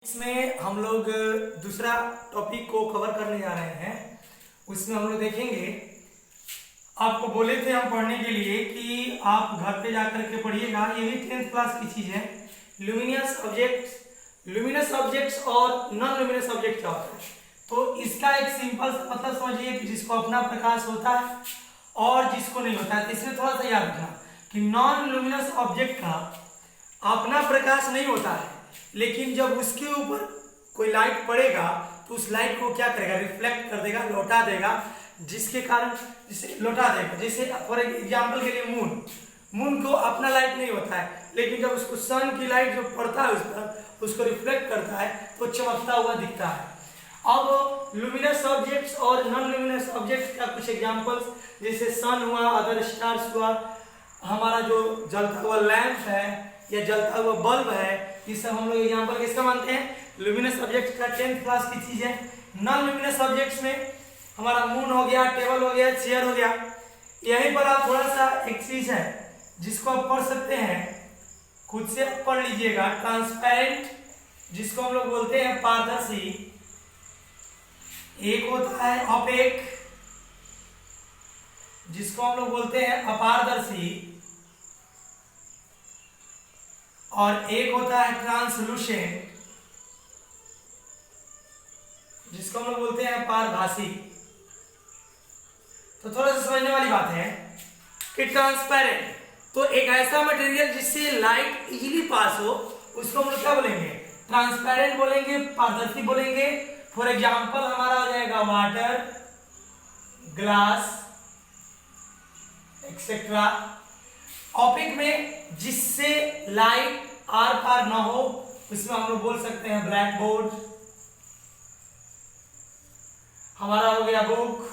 इसमें हम लोग दूसरा टॉपिक को कवर करने जा रहे हैं। उसमें हम लोग देखेंगे, आपको बोले थे हम पढ़ने के लिए कि आप घर पे जाकर के पढ़िएगा। ये भी 10th क्लास की चीज़ है। लुमिनस ऑब्जेक्ट्स और नॉन लुमिनस ऑब्जेक्ट क्या होता है, तो इसका एक सिंपल मतलब समझिए कि जिसको अपना प्रकाश होता है और जिसको नहीं होता है। तो इसमें थोड़ा सा याद रखना कि नॉन लुमिनस ऑब्जेक्ट का अपना प्रकाश नहीं होता है, लेकिन जब उसके ऊपर कोई लाइट पड़ेगा तो उस लाइट को क्या करेगा, रिफ्लेक्ट कर देगा, लौटा देगा, जिसके कारण जिसे लौटा देगा। जैसे फॉर एग्जांपल के लिए मून को अपना लाइट नहीं होता है, लेकिन जब उसको सन की लाइट जो पड़ता है उस पर, उसको रिफ्लेक्ट करता है तो चमकता हुआ दिखता है। अब लुमिनस ऑब्जेक्ट्स और नॉन लुमिनस ऑब्जेक्ट्स का कुछ एग्जांपल्स, जैसे सन हुआ, अदर स्टार्स हुआ, हमारा जो जलता हुआ लैंप है या जलता हुआ बल्ब है, ये सब हम लोग एग्जांपल किसका मानते हैं, लुमिनस ऑब्जेक्ट का 10th क्लास की चीज है। नॉन लुमिनस ऑब्जेक्ट्स में हमारा मून हो गया, टेबल हो गया, चेयर हो गया। यहीं पर आप थोड़ा सा एक चीज है जिसको आप पढ़ सकते हैं, खुद से पढ़ लीजिएगा। ट्रांसपेरेंट, जिसको हम लोग बोलते हैं पारदर्शी, एक होता है ऑपेक, जिसको हम लोग बोलते हैं अपारदर्शी, और एक होता है ट्रांसलूसेंट, जिसको हम लोग बोलते हैं पारभासी। तो थोड़ा सा समझने वाली बात है कि ट्रांसपेरेंट तो एक ऐसा मटेरियल जिससे लाइट इजीली पास हो, उसको हम लोग क्या बोलेंगे, ट्रांसपेरेंट बोलेंगे, पारदर्शी बोलेंगे। फॉर एग्जांपल हमारा हो जाएगा वाटर, ग्लास एक्सेट्रा। ऑपिक में जिससे लाइट आर पार ना हो, उसमें हम लोग बोल सकते हैं ब्लैक बोर्ड, हमारा हो गया बुक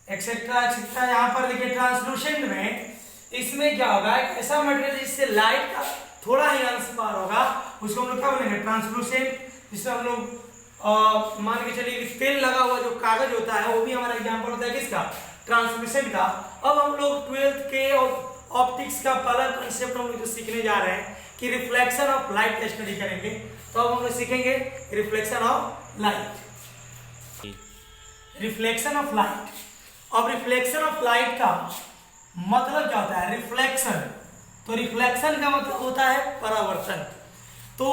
एक्सेट्रा एक्सेट्रा। यहां पर देखिए ट्रांसलूसेंट में, इसमें क्या होगा, एक ऐसा मटेरियल जिससे लाइट का थोड़ा ही अंश पार होगा, उसको हम लोग क्या बोलेंगे, ट्रांसलूसेंट। जिससे हम लोग मान के चलिए कि तेल लगा हुआ जो कागज होता है, वो भी हमारा एग्जांपल होता है किसका, ट्रांसलूसेंट का। अब हम लोग 12th के और ऑप्टिक्स का पहला कंसेप्ट हम लोग जो सीखने जा रहे हैं कि रिफ्लेक्शन ऑफ लाइट का स्टडी करेंगे। तो अब हम लोग सीखेंगे reflection of light. Reflection of light. अब रिफ्लेक्शन ऑफ लाइट का मतलब क्या होता है, रिफ्लेक्शन। तो रिफ्लेक्शन का मतलब होता है परावर्तन। तो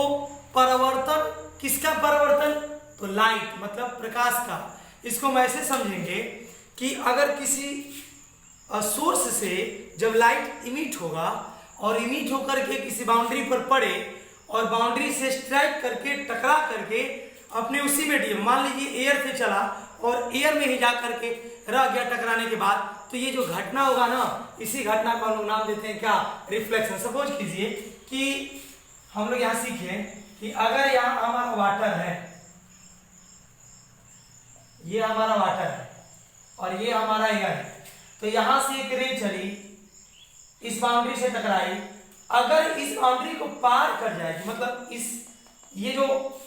परावर्तन किसका परावर्तन, तो लाइट मतलब प्रकाश का। इसको हम ऐसे समझेंगे कि अगर किसी सोर्स से जब लाइट इमिट होगा और इमिट होकर के किसी बाउंड्री पर पड़े और बाउंड्री से स्ट्राइक करके टकरा करके अपने उसी मीडियम, मान लीजिए एयर से चला और एयर में ही जा करके रह गया टकराने के बाद, तो ये जो घटना होगा ना, इसी घटना को हम लोग नाम देते हैं क्या, रिफ्लेक्शन। सपोज कीजिए कि हम लोग यहां सीखे कि अगर यहां हमारा वाटर है, ये हमारा वाटर है और ये हमारा एयर है, तो यहां से एक रे चली, इस बाउंड्री से टकराई, अगर इस बाउंड्री को पार कर जाएगी, मतलब इस ये जो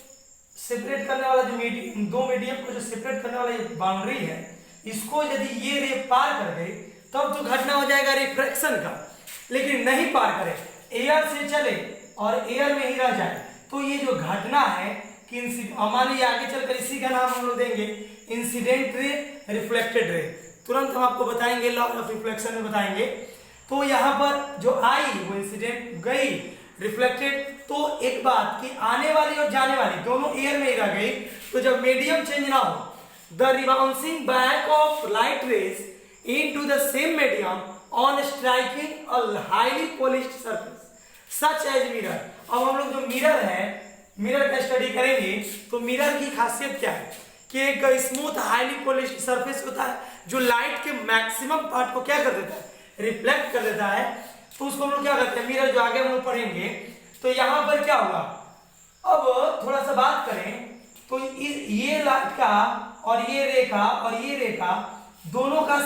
सेपरेट करने वाला जो दो मीडियम को जो सेपरेट करने वाला ये बाउंड्री है, इसको यदि ये रे पार कर गई तब तो घटना हो जाएगा रिफ्रैक्शन का। लेकिन नहीं पार करे, एयर से चले और एयर में ही रह जाए, तो ये जो घटना है कि मान लीजिए आगे चलकर इसी का नाम हम लोग देंगे इंसिडेंट रे, रिफ्लेक्टेड रे। तुरंत हम आपको बताएंगे, लॉ ऑफ रिफ्लेक्शन में बताएंगे। तो यहाँ पर जो आई वो इंसिडेंट गई, रिफ्लेक्टेड। तो एक बात कि आने वाली और जाने वाली दोनों एयर में ही रह गई, तो जब मीडियम चेंज ना हो, the rebouncing back of light rays into the same medium on striking a highly polished surface such as mirror. अब हम लोग जो मिरर है, मिरर का स्टडी करेंगे, तो मिरर की खासियत क्या है कि एक स्मूथ हाईली पॉलिश्ड सरफेस होता है जो लाइट के मैक्सिमम पार्ट को क्या कर देता है, रिफ्लेक्ट कर देता है। तो उसको हम लोग क्या करते हैं, मिरर, जो आगे हम लोग पढ़ेंगे। तो यहां पर क्या होगा, अब थोड़ा सा बात करें तो ये लाइट का और ये रेखा और ये रेखा दोनों का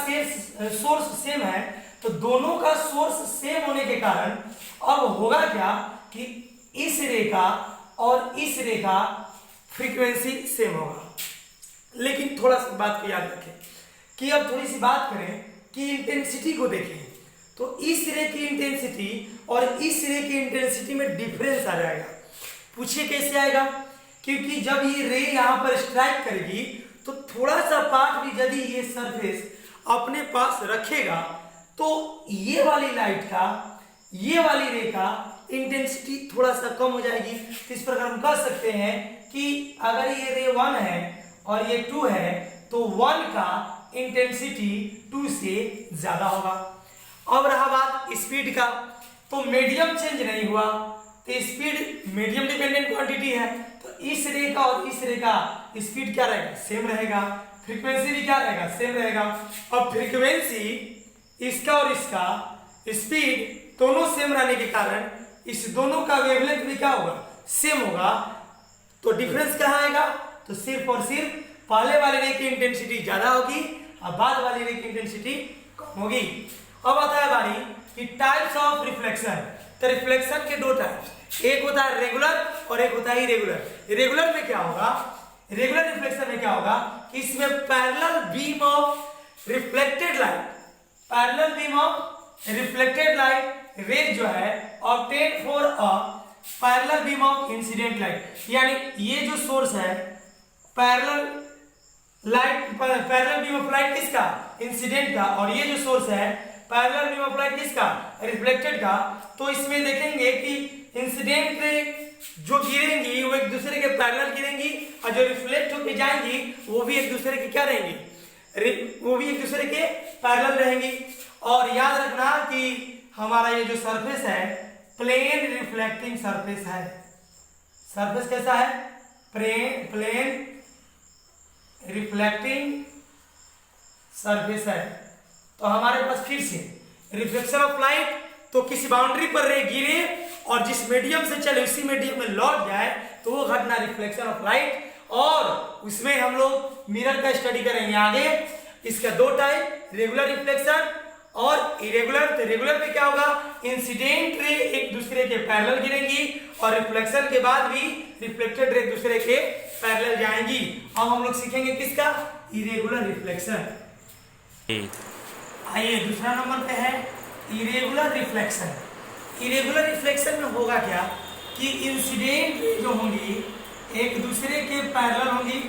सोर्स सेम है। तो दोनों का सोर्स सेम होने के कारण अब होगा क्या कि इस रेखा और इस रेखा फ्रीक्वेंसी सेम होगा। लेकिन थोड़ा सा बात को याद रखें कि अब थोड़ी सी बात करें कि इंटेंसिटी को देखें, तो इस रे की इंटेंसिटी और इस रे की इंटेंसिटी में डिफरेंस आ जाएगा। पूछिए कैसे आएगा, क्योंकि जब ये रे यहाँ पर स्ट्राइक करेगी तो थोड़ा सा पार्ट भी यदि ये सरफेस अपने पास रखेगा तो ये वाली लाइट का, ये वाली रे का इंटेंसिटी थोड़ा सा कम हो जाएगी। तो इस प्रकार हम कह सकते हैं कि अगर ये रे 1 है और ये 2 है तो 1 का इंटेंसिटी 2 से ज्यादा होगा। अब रहा बात स्पीड का, तो मीडियम चेंज नहीं हुआ, तो स्पीड मीडियम डिपेंडेंट क्वांटिटी है, तो इस रे का और इस रे का स्पीड क्या रहेगा, सेम रहेगा। फ्रीक्वेंसी भी क्या रहेगा, सेम रहेगा। अब फ्रीक्वेंसी इसका और इसका स्पीड दोनों सेम रहने के कारण इस दोनों का वेवलेंथ भी क्या होगा, सेम होगा। तो डिफरेंस कहाँ आएगा, तो सिर्फ और सिर्फ पहले वाले रे की इंटेंसिटी ज्यादा होगी और बाद वाले रे की इंटेंसिटी कम होगी। अब आता है बारी कि टाइप्स ऑफ रिफ्लेक्शन। तो रिफ्लेक्शन के दो टाइप्स, एक होता है रेगुलर और एक होता है इरेगुलर। रेगुलर में क्या होगा, रेगुलर रिफ्लेक्शन में क्या होगा कि इसमें parallel beam of reflected light, parallel beam of reflected light rays जो है obtain for a parallel beam of incident light, यानी ये जो सोर्स है parallel light, parallel beam of light किसका, इंसिडेंट का, और ये जो सोर्स है पैरेलल बीम ऑफ लाइट किसका, रिफ्लेक्टेड का। तो इसमें देखेंगे कि इंसिडेंट रे जो गिरेंगी वो एक दूसरे के पैरेलल गिरेंगी और जो रिफ्लेक्ट होकर जाएंगी वो भी एक दूसरे के क्या रहेंगी, वो भी एक दूसरे के पैरेलल रहेंगी। और याद रखना कि हमारा ये जो सरफेस है प्लेन रिफ्लेक्टिंग सरफेस है। सरफेस कैसा है, प्लेन रिफ्लेक्टिंग सरफेस है। तो हमारे पास फिर से रिफ्लेक्शन ऑफ लाइट, तो किसी बाउंड्री पर रे गिरे और जिस मीडियम से चले उसी मीडियम में लौट जाए तो वो घटना रिफ्लेक्शन ऑफ लाइट। और उसमें हम लोग मिरर का स्टडी करेंगे आगे। इसका दो टाइप, रेगुलर रिफ्लेक्शन और इरेगुलर। तो रेगुलर में क्या होगा, इंसिडेंट रे एक दूसरे के पैरेलल गिरेंगी और रिफ्लेक्शन के बाद भी रिफ्लेक्टेड रे एक दूसरे के पैरेलल जाएंगी। अब हम लोग सीखेंगे किसका, इरेगुलर रिफ्लेक्शन। आइए दूसरा नंबर पे है इरेगुलर रिफ्लेक्शन। इरेगुलर रिफ्लेक्शन में होगा क्या कि इंसिडेंट रे जो होंगी एक दूसरे के पैरेलल होंगी,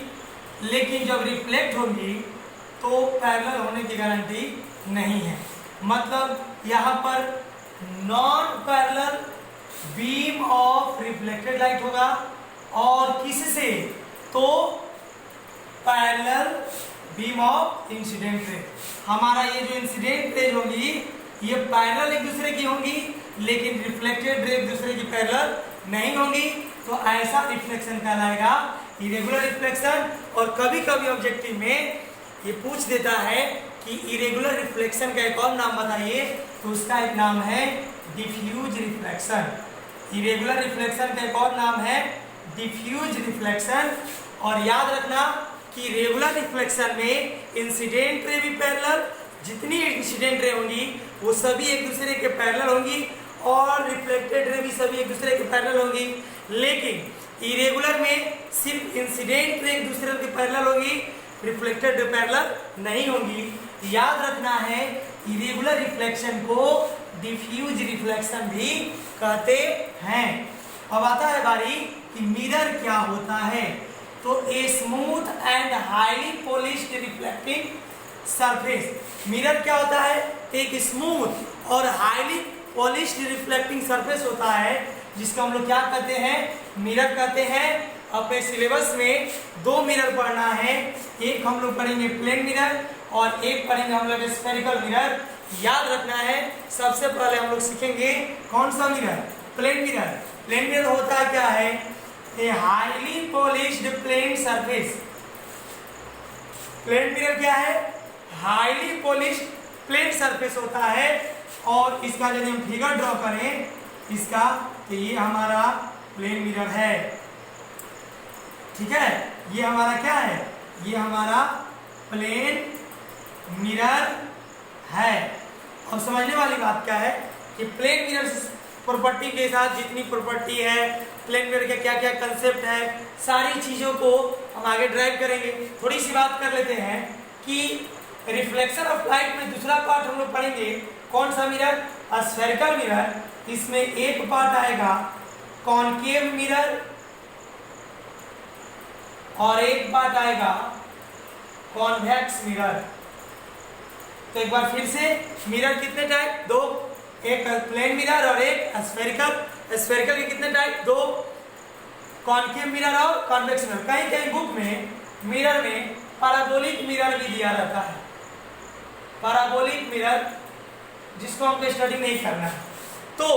लेकिन जब रिफ्लेक्ट होंगी तो पैरेलल होने की गारंटी नहीं है। मतलब यहाँ पर non parallel beam of reflected light होगा और किससे, तो parallel beam of incident ray. हमारा ये जो इंसिडेंट रे होंगी ये पैरेलल एक दूसरे की होंगी, लेकिन रिफ्लेक्टेड रे एक दूसरे की पैरेलल नहीं होंगी। तो ऐसा रिफ्लेक्शन कहलाएगा इरेगुलर रिफ्लेक्शन। और कभी कभी ऑब्जेक्टिव में ये पूछ देता है कि इरेगुलर रिफ्लेक्शन का एक और नाम बताइए, तो उसका एक नाम है डिफ्यूज रिफ्लेक्शन। इरेगुलर रिफ्लेक्शन का एक और नाम है डिफ्यूज रिफ्लेक्शन। और याद रखना कि रेगुलर रिफ्लेक्शन में इंसिडेंट रे भी पैरेलल, जितनी इंसिडेंट रे होंगी वो सभी एक दूसरे के पैरेलल होंगी और रिफ्लेक्टेड रे भी सभी एक दूसरे के पैरेलल होंगी। लेकिन इरेगुलर में सिर्फ इंसिडेंट रे एक दूसरे के पैरेलल होगी, रिफ्लेक्टेड रे पैरेलल नहीं होंगी। याद रखना है इरेगुलर रिफ्लेक्शन को डिफ्यूज रिफ्लेक्शन भी कहते हैं। अब आता है बारी कि मिरर क्या होता है। तो a smooth and highly polished reflecting surface. Mirror क्या होता है, एक स्मूथ और हाईली पॉलिश्ड रिफ्लेक्टिंग सरफेस होता है जिसको हम लोग क्या कहते हैं, मिरर कहते हैं। अपने सिलेबस में दो मिरर पढ़ना है, एक हम लोग पढ़ेंगे प्लेन मिरर और एक पढ़ेंगे हम लोग स्फेरिकल मिरर। याद रखना है सबसे पहले हम लोग सीखेंगे कौन सा mirror, plane mirror. Plane mirror होता क्या है, a highly polished plane surface. Plane mirror क्या है, हाईली पॉलिश्ड प्लेन सरफेस होता है। और इसका यदि हम फिगर ड्रॉ करें इसका, तो ये हमारा प्लेन मिरर है, ठीक है। ये हमारा क्या है, ये हमारा प्लेन मिरर है। अब समझने वाली बात क्या है कि प्लेन मिरर प्रॉपर्टी के साथ जितनी प्रॉपर्टी है, प्लेन मिरर के क्या क्या कंसेप्ट है, सारी चीजों को हम आगे ड्राइव करेंगे। थोड़ी सी बात कर लेते हैं कि रिफ्लेक्शन ऑफ लाइट में दूसरा पार्ट हम लोग पढ़ेंगे कौन सा मिरर, स्फेरिकल मिरर। इसमें एक पार्ट आएगा कॉनकेव मिरर और एक पार्ट आएगा कॉन्वेक्स मिरर। तो एक बार फिर से, मिरर कितने टाइप? दो, एक प्लेन मिरर और एक स्फेरिकल। स्फेरिकल के कितने टाइप? दो, कॉन्केव मिरर और कॉन्वेक्स मिरर। कहीं कहीं बुक में मिरर में पैराबोलिक मिरर भी दिया रहता है, पैराबोलिक मिरर, जिसको हमको स्टडी नहीं करना है। तो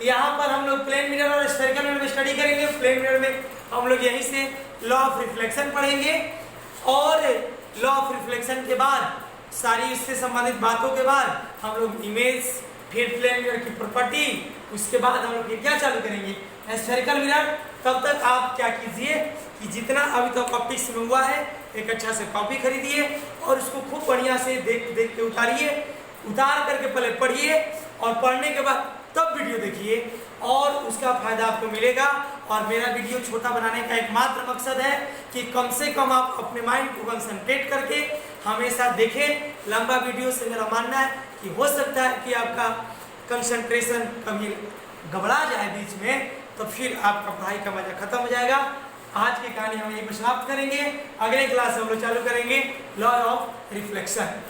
यहाँ पर हम लोग प्लेन मिरर और स्फेरिकल मिरर में स्टडी करेंगे। प्लेन मिरर में हम लोग यहीं से लॉ ऑफ रिफ्लेक्शन पढ़ेंगे और लॉ ऑफ रिफ्लेक्शन के बाद सारी इससे संबंधित बातों के बाद हम लोग इमेज, फिर प्लेन मिरर की प्रॉपर्टी, उसके बाद हम लोग क्या चालू करेंगे? Spherical mirror. तब तक आप क्या कीजिए कि जितना अभी तक ऑप्टिक्स में हुआ है, एक अच्छा से कॉपी खरीदिए और उसको खूब बढ़िया से देख के उतारिए, उतार करके पहले पढ़िए और पढ़ने के बाद तब वीडियो देखिए और उसका फायदा आपको मिलेगा। और मेरा वीडियो छोटा बनाने का एकमात्र मकसद है कि कम से कम आप अपने माइंड को कंसंट्रेट करके हमेशा देखें। लंबा वीडियो से मेरा मानना है कि हो सकता है कि आपका कंसंट्रेशन कभी घबरा जाए बीच में, तो फिर आपका पढ़ाई का मजा खत्म हो जाएगा। आज की कहानी हम यहीं पर समाप्त करेंगे। अगले क्लास में हम लोग चालू करेंगे लॉ ऑफ रिफ्लेक्शन।